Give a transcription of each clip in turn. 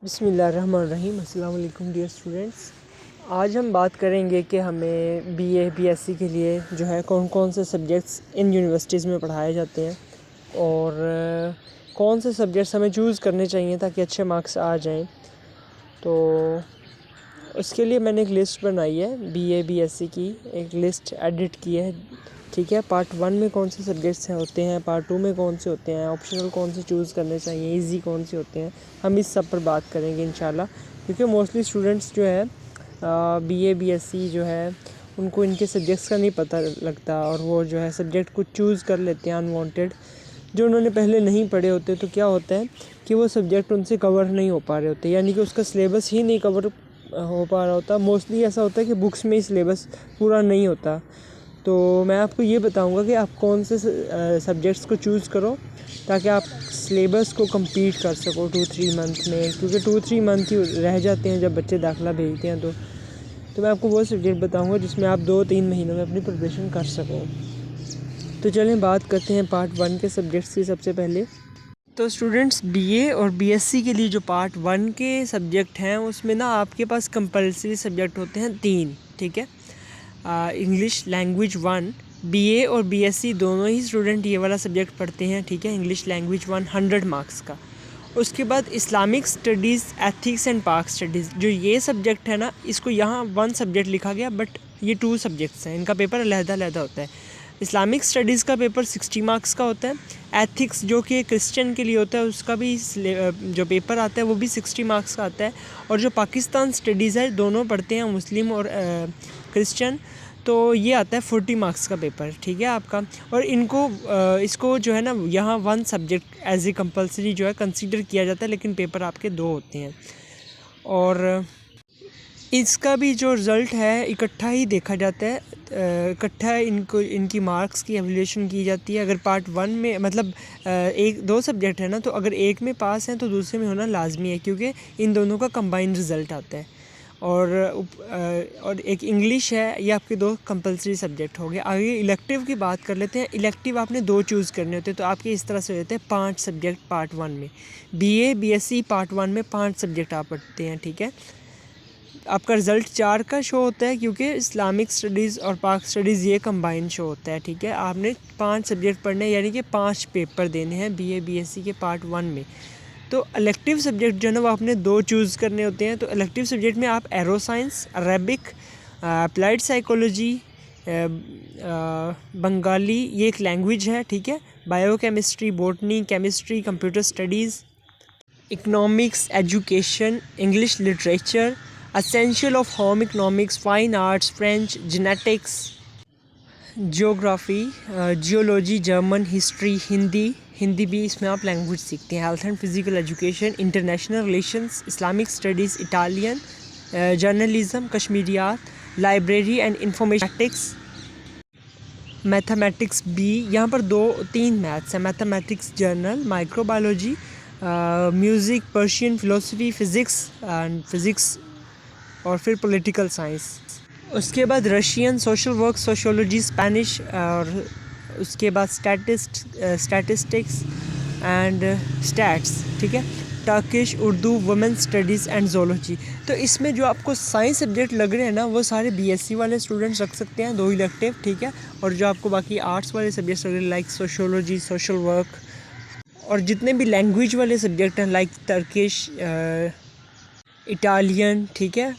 बिस्मिल्लाहिर्रहमानिर्रहीम। अस्सलाम वालेकुम डियर स्टूडेंट्स। आज हम बात करेंगे कि हमें बीए बीएससी के लिए जो है कौन कौन से सब्जेक्ट्स इन यूनिवर्सिटीज़ में पढ़ाए जाते हैं और कौन से सब्जेक्ट्स हमें चूज़ करने चाहिए ताकि अच्छे मार्क्स आ जाएं। तो उसके लिए मैंने एक लिस्ट बनाई है, बीए बीएससी की एक लिस्ट एडिट की है। ठीक है, पार्ट 1 में कौन से सब्जेक्ट्स होते हैं, पार्ट 2 में कौन से होते हैं, ऑप्शनल कौन से चूज़ करने चाहिए, इजी कौन से होते हैं, हम इस सब पर बात करेंगे इंशाल्लाह। क्योंकि मोस्टली स्टूडेंट्स जो है बीए बीएससी जो है उनको इनके सब्जेक्ट्स का नहीं पता लगता और वो जो है सब्जेक्ट को चूज़ कर लेते हैं अनवांटेड, जो उन्होंने पहले नहीं पढ़े होते। तो क्या होता है कि वो सब्जेक्ट उनसे कवर नहीं हो पा रहे होते, यानी कि उसका सिलेबस ही नहीं कवर हो पा रहा होता। मोस्टली ऐसा होता है कि बुक्स में ही सिलेबस पूरा नहीं होता। तो मैं आपको ये बताऊंगा कि आप कौन से सब्जेक्ट्स को चूज़ करो ताकि आप सिलेबस को कंप्लीट कर सको 2-3 मंथ में, क्योंकि 2-3 मंथ ही रह जाते हैं जब बच्चे दाखिला भेजते हैं। तो मैं आपको वो सब्जेक्ट बताऊंगा जिसमें आप 2-3 महीनों में अपनी प्रिपरेशन कर सको। तो चलें बात करते हैं पार्ट 1 के सब्जेक्ट्स की। सबसे पहले तो स्टूडेंट्स बीए और बीएससी के लिए जो पार्ट 1 के सब्जेक्ट हैं उसमें ना आपके पास कंपलसरी सब्जेक्ट होते हैं 3। ठीक है, इंग्लिश लैंग्वेज 1, बीए और बीएससी दोनों ही स्टूडेंट ये वाला सब्जेक्ट पढ़ते हैं। ठीक है, इंग्लिश लैंग्वेज 1 100 मार्क्स का। उसके बाद इस्लामिक स्टडीज़, एथिक्स एंड पाक स्टडीज़, जो ये सब्जेक्ट है ना, इसको यहाँ 1 सब्जेक्ट लिखा गया बट ये 2 सब्जेक्ट्स हैं, इनका पेपर अलग-अलग होता है। इस्लामिक स्टडीज़ का पेपर 60 मार्क्स का होता है। एथिक्स जो कि क्रिश्चियन के लिए होता है उसका भी जो पेपर आता है वो भी 60 मार्क्स का आता है। और जो पाकिस्तान स्टडीज़ है, दोनों पढ़ते हैं मुस्लिम और क्रिश्चियन, तो ये आता है 40 मार्क्स का पेपर। ठीक है आपका। और इसको जो है ना यहाँ 1 सब्जेक्ट एज ए कंपलसरी जो है कंसीडर किया जाता है, लेकिन पेपर आपके 2 होते हैं। और इसका भी जो रिज़ल्ट है इकट्ठा ही देखा जाता है, इकट्ठा इनकी मार्क्स की एवल्यूएशन की जाती है। अगर पार्ट 1 में मतलब 1-2 सब्जेक्ट है ना, तो अगर एक में पास हैं तो दूसरे में होना लाजमी है, क्योंकि इन दोनों का कंबाइंड रिज़ल्ट आता है। और एक इंग्लिश है, ये आपके 2 कंपलसरी सब्जेक्ट हो गए। आगे इलेक्टिव की बात कर लेते हैं। इलेक्टिव आपने 2 चूज़ करने होते हैं, तो आपके इस तरह से हो जाते हैं 5 सब्जेक्ट पार्ट 1 में। बीए बीएससी पार्ट 1 में 5 सब्जेक्ट आप पढ़ते हैं। ठीक है, आपका रिज़ल्ट 4 का शो होता है, क्योंकि इस्लामिक स्टडीज़ और पाक स्टडीज़ ये कंबाइन शो होता है। ठीक है, आपने 5 सब्जेक्ट पढ़ने यानी कि 5 पेपर देने हैं बीए बीएससी के पार्ट 1 में। तो इलेक्टिव सब्जेक्ट जो है ना वो आपने 2 चूज़ करने होते हैं। तो इलेक्टिव सब्जेक्ट में आप aero science, Arabic, applied psychology, Bengali, ये एक लैंग्वेज है। ठीक है, biochemistry, botany, chemistry, computer studies, economics, education, English literature, essential of home economics, fine arts, French, genetics, geography, geology, German, history, Hindi भी इसमें आप लैंग्वेज सीखते हैं, health and physical education, international relations, Islamic studies, Italian, journalism, Kashmiriyat, library and informatics, mathematics B. यहाँ पर 2-3 maths हैं, mathematics journal, microbiology, music, Persian, philosophy, physics और फिर पॉलिटिकल साइंस। उसके बाद Russian, social work, sociology, Spanish, और उसके बाद स्टैटिस्टिक्स एंड स्टैट्स। ठीक है, Turkish, Urdu, women studies and zoology. तो इसमें जो आपको साइंस सब्जेक्ट लग रहे हैं ना, वो सारे बीएससी वाले स्टूडेंट्स रख सकते हैं, 2 इलेक्टिव। ठीक है, और जो आपको बाकी आर्ट्स वाले सब्जेक्ट्स लग रहे हैं लाइक सोशियोलॉजी, सोशल वर्क, और जितने भी लैंग्वेज वाले सब्जेक्ट हैं लाइक टर्किश, इटालियन, ठीक है,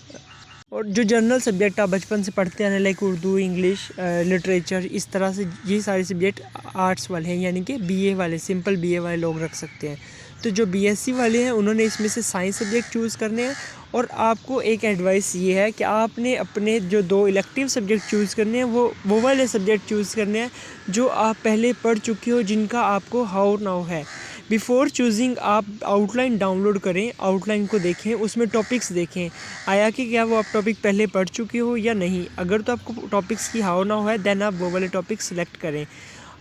और जो जनरल सब्जेक्ट आप बचपन से पढ़ते हैं लाइक उर्दू, इंग्लिश, लिटरेचर, इस तरह से ये सारे सब्जेक्ट आर्ट्स वाले हैं, यानी कि बीए वाले, सिंपल बीए वाले लोग रख सकते हैं। तो जो बीएससी वाले हैं उन्होंने इसमें से साइंस सब्जेक्ट चूज़ करने हैं। और आपको एक एडवाइस ये है कि आपने अपने जो 2 इलेक्टिव सब्जेक्ट चूज़ करने हैं वो वाले सब्जेक्ट चूज़ करने हैं जो आप पहले पढ़ चुके हो, जिनका आपको हाउ नाउ है। बिफ़ोर चूजिंग आप आउटलाइन डाउनलोड करें, आउटलाइन को देखें, उसमें टॉपिक्स देखें आया कि क्या वो आप टॉपिक पहले पढ़ चुके हो या नहीं। अगर तो आपको टॉपिक्स की हाउ नाउ है देन आप वो वाले टॉपिक सेलेक्ट करें।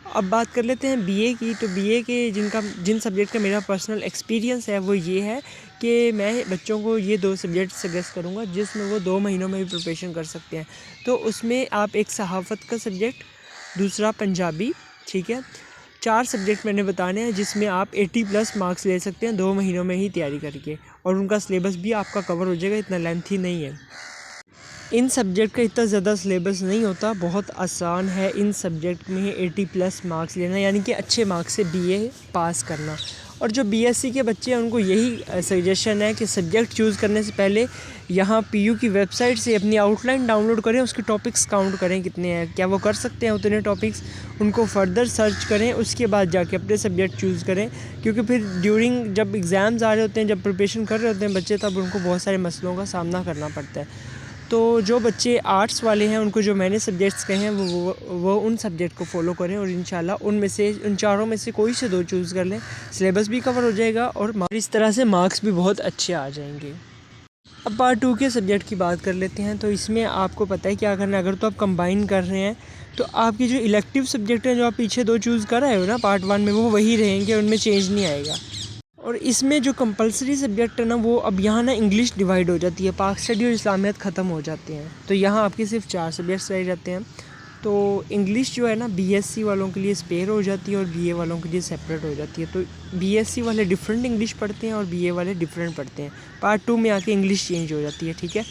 अब बात कर लेते हैं बीए की। तो बीए के जिन सब्जेक्ट का मेरा पर्सनल एक्सपीरियंस है वो ये है कि मैं बच्चों को ये 2 सब्जेक्ट सजेस्ट करूँगा जिसमें वो 2 महीनों में भी प्रिपरेशन कर सकते हैं। तो उसमें आप एक सहाफ़त का सब्जेक्ट, दूसरा पंजाबी। ठीक है, 4 सब्जेक्ट मैंने बताने हैं जिसमें आप 80+ मार्क्स ले सकते हैं 2 महीनों में ही तैयारी करके, और उनका सिलेबस भी आपका कवर हो जाएगा, इतना लेंथी नहीं है। इन सब्जेक्ट का इतना ज़्यादा सिलेबस नहीं होता, बहुत आसान है इन सब्जेक्ट में 80+ मार्क्स लेना, यानी कि अच्छे मार्क्स से बीए पास करना। और जो बीएससी के बच्चे हैं उनको यही सजेशन है कि सब्जेक्ट चूज़ करने से पहले यहाँ पीयू की वेबसाइट से अपनी आउटलाइन डाउनलोड करें, उसके टॉपिक्स काउंट करें कितने हैं, क्या वो कर सकते हैं उतने टॉपिक्स, उनको फर्दर सर्च करें, उसके बाद जाके अपने सब्जेक्ट चूज़ करें। क्योंकि फिर ड्यूरिंग जब एग्ज़ाम्स आ रहे होते हैं, जब प्रिपरेशन कर रहे होते हैं बच्चे, तब उनको बहुत सारे मसलों का सामना करना पड़ता है। तो जो बच्चे आर्ट्स वाले हैं उनको जो मैंने सब्जेक्ट्स कहे हैं वो उन सब्जेक्ट को फॉलो करें, और इंशाल्लाह उन चारों में से कोई से 2 चूज़ कर लें, सिलेबस भी कवर हो जाएगा और इस तरह से मार्क्स भी बहुत अच्छे आ जाएंगे। अब पार्ट 2 के सब्जेक्ट की बात कर लेते हैं। तो इसमें आपको पता है क्या करना है। अगर तो आप कंबाइन कर रहे हैं तो आपके जो इलेक्टिव सब्जेक्ट हैं जो आप पीछे 2 चूज़ कर रहे हो ना पार्ट 1 में, वो वही रहेंगे, उनमें चेंज नहीं आएगा। और इसमें जो कंपलसरी सब्जेक्ट है ना, वो अब यहाँ ना इंग्लिश डिवाइड हो जाती है, पाक स्टडी और इस्लामियत ख़त्म हो जाते हैं, तो यहाँ आपके सिर्फ 4 सब्जेक्ट्स रह जाते हैं। तो इंग्लिश जो है ना बीएससी वालों के लिए स्पेयर हो जाती है और बीए वालों के लिए सेपरेट हो जाती है। तो बीएससी वाले डिफरेंट इंग्लिश पढ़ते हैं और बीए वाले डिफरेंट पढ़ते हैं। पार्ट 2 में आके इंग्लिश चेंज हो जाती है, ठीक है।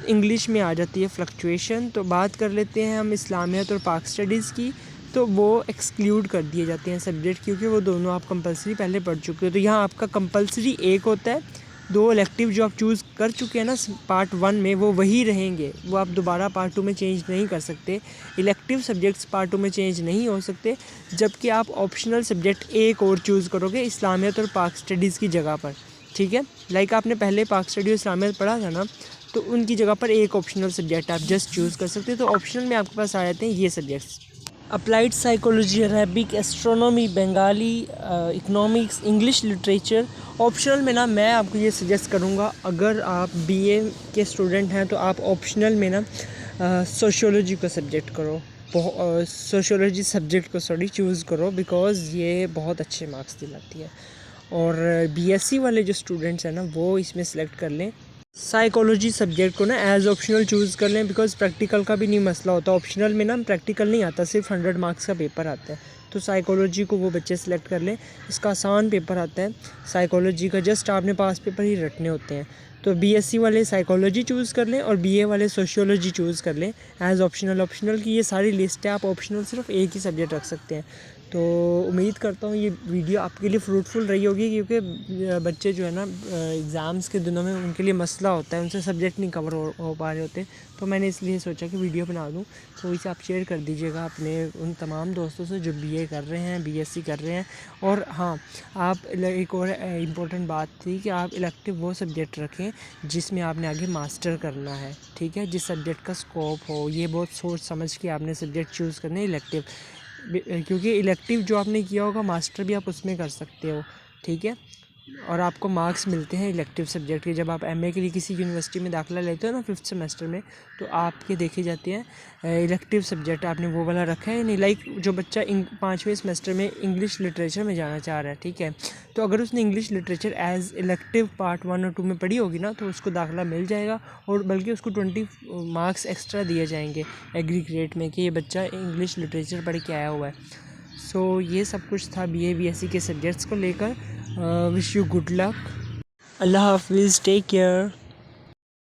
इंग्लिश में आ जाती है फ्लक्चुएशन। तो बात कर लेते हैं हम इस्लामियत और पाक स्टडीज़ की। तो वो एक्सक्लूड कर दिए जाते हैं सब्जेक्ट, क्योंकि वो दोनों आप कंपलसरी पहले पढ़ चुके हो। तो यहाँ आपका कंपलसरी एक होता है, 2 इलेक्टिव जो आप चूज़ कर चुके हैं ना पार्ट 1 में, वो वही रहेंगे, वो आप दोबारा पार्ट 2 में चेंज नहीं कर सकते। इलेक्टिव सब्जेक्ट्स पार्ट 2 में चेंज नहीं हो सकते, जबकि आप ऑप्शनल सब्जेक्ट एक और चूज़ करोगे इस्लामियत और पाक स्टडीज़ की जगह पर, ठीक है। लाइक आपने पहले पाक स्टडी और इस्लामियत पढ़ा था ना, तो उनकी जगह पर एक ऑप्शनल सब्जेक्ट आप जस्ट चूज़ कर सकते हो। तो ऑप्शनल में आपके पास आ जाते हैं ये subjects: applied psychology, Arabic, astronomy, Bengali, economics, English literature. Optional में ना मैं आपको ये सजेस्ट करूँगा, अगर आप बीए के स्टूडेंट हैं तो आप ऑप्शनल में ना सोशियोलॉजी का सब्जेक्ट करो, सोशियोलॉजी सब्जेक्ट को चूज़ करो, बिकॉज़ ये बहुत अच्छे मार्क्स दिलाती है। और बीएससी वाले जो स्टूडेंट्स हैं ना, वो इसमें सेलेक्ट कर लें साइकोलॉजी सब्जेक्ट को ना एज ऑप्शनल चूज़ कर लें, बिकॉज प्रैक्टिकल का भी नहीं मसला होता। ऑप्शनल में ना प्रैक्टिकल नहीं आता, सिर्फ 100 मार्क्स का पेपर आता है। तो साइकोलॉजी को वो बच्चे सेलेक्ट कर लें, इसका आसान पेपर आता है साइकोलॉजी का, जस्ट आपने पास पेपर ही रटने होते हैं। तो बीएससी वाले साइकोलॉजी चूज़ कर लें और बीए वाले सोशियोलॉजी चूज़ कर लें एज ऑप्शनल। ऑप्शनल की ये सारी लिस्ट है, आप ऑप्शनल सिर्फ एक ही सब्जेक्ट रख सकते हैं। तो उम्मीद करता हूँ ये वीडियो आपके लिए फ्रूटफुल रही होगी, क्योंकि बच्चे जो है ना एग्ज़ाम्स के दिनों में उनके लिए मसला होता है, उनसे सब्जेक्ट नहीं कवर हो पा रहे होते। तो मैंने इसलिए सोचा कि वीडियो बना दूँ, तो इसे आप शेयर कर दीजिएगा अपने उन तमाम दोस्तों से जो बीए कर रहे हैं, बीएससी कर रहे हैं। और हाँ, आप एक और इम्पोर्टेंट बात थी कि आप इलेक्टिव वो सब्जेक्ट रखें जिसमें आपने आगे मास्टर करना है, ठीक है, जिस सब्जेक्ट का स्कोप हो। ये बहुत सोच समझ के आपने सब्जेक्ट चूज़ करने इलेक्टिव, क्योंकि इलेक्टिव जो आपने किया होगा मास्टर भी आप उसमें कर सकते हो, ठीक है। और आपको मार्क्स मिलते हैं इलेक्टिव सब्जेक्ट के। जब आप एमए के लिए किसी यूनिवर्सिटी में दाखिला लेते हो ना 5th सेमेस्टर में, तो आपके देखे जाते हैं इलेक्टिव सब्जेक्ट आपने वो वाला रखा है नहीं। लाइक जो बच्चा 5वें सेमेस्टर में इंग्लिश लिटरेचर में जाना चाह रहा है, ठीक है, तो अगर उसने English literature as elective part 1 और 2 में पढ़ी होगी ना, तो उसको दाखिला मिल जाएगा, और बल्कि उसको 20 मार्क्स एक्स्ट्रा दिए जाएंगे एग्रीग्रेड में कि ये बच्चा इंग्लिश लिटरेचर पढ़ के आया हुआ है। सो ये सब कुछ था बीए बीएससी के सब्जेक्ट्स को लेकर। Wish you good luck. अल्लाह हाफिज़, टेक केयर।